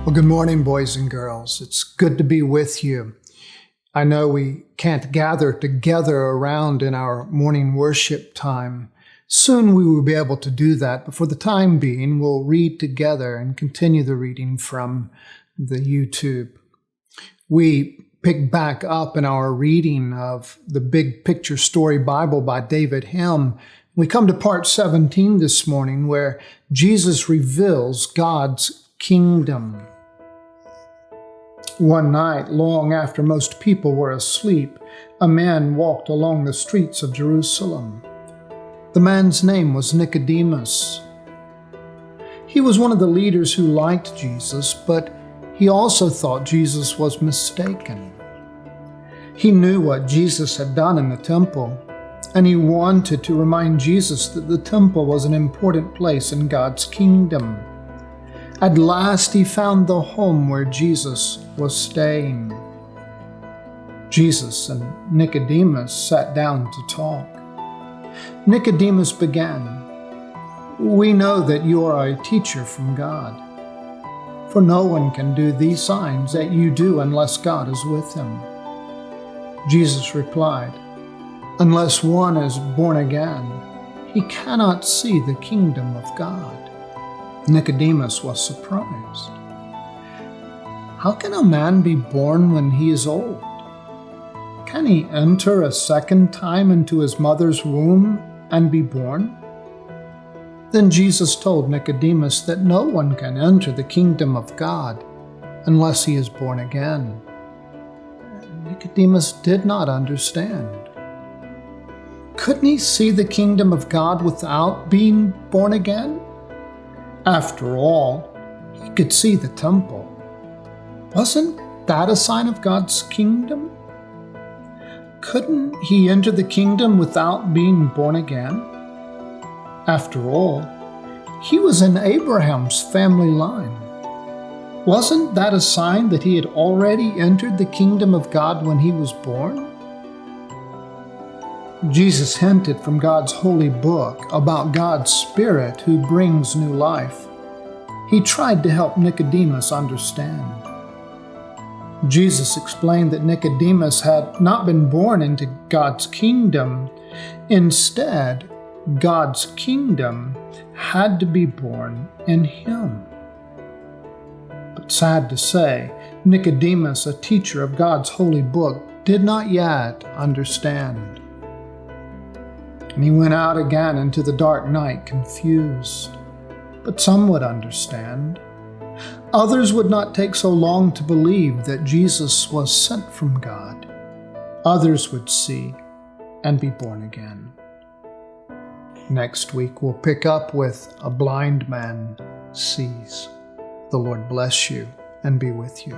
Well, good morning, boys and girls. It's good to be with you. I know we can't gather together around in our morning worship time. Soon we will be able to do that, but for the time being, we'll read together and continue the reading from the YouTube. We pick back up in our reading of the Big Picture Story Bible by David Him. We come to part 17 this morning, where Jesus reveals God's kingdom. One night, long after most people were asleep, a man walked along the streets of Jerusalem. The man's name was Nicodemus. He was one of the leaders who liked Jesus, but he also thought Jesus was mistaken. He knew what Jesus had done in the temple, and he wanted to remind Jesus that the temple was an important place in God's kingdom. At last he found the home where Jesus was staying. Jesus and Nicodemus sat down to talk. Nicodemus began, "We know that you are a teacher from God, for no one can do these signs that you do unless God is with him." Jesus replied, "Unless one is born again, he cannot see the kingdom of God." Nicodemus was surprised. "How can a man be born when he is old? Can he enter a second time into his mother's womb and be born?" Then Jesus told Nicodemus that no one can enter the kingdom of God unless he is born again. Nicodemus did not understand. Couldn't he see the kingdom of God without being born again? After all, he could see the temple. Wasn't that a sign of God's kingdom? Couldn't he enter the kingdom without being born again? After all, he was in Abraham's family line. Wasn't that a sign that he had already entered the kingdom of God when he was born? Jesus hinted from God's holy book about God's Spirit who brings new life. He tried to help Nicodemus understand. Jesus explained that Nicodemus had not been born into God's kingdom. Instead, God's kingdom had to be born in him. But sad to say, Nicodemus, a teacher of God's holy book, did not yet understand. And he went out again into the dark night confused. But some would understand. Others would not take so long to believe that Jesus was sent from God. Others would see and be born again. Next week we'll pick up with a blind man sees. The Lord bless you and be with you.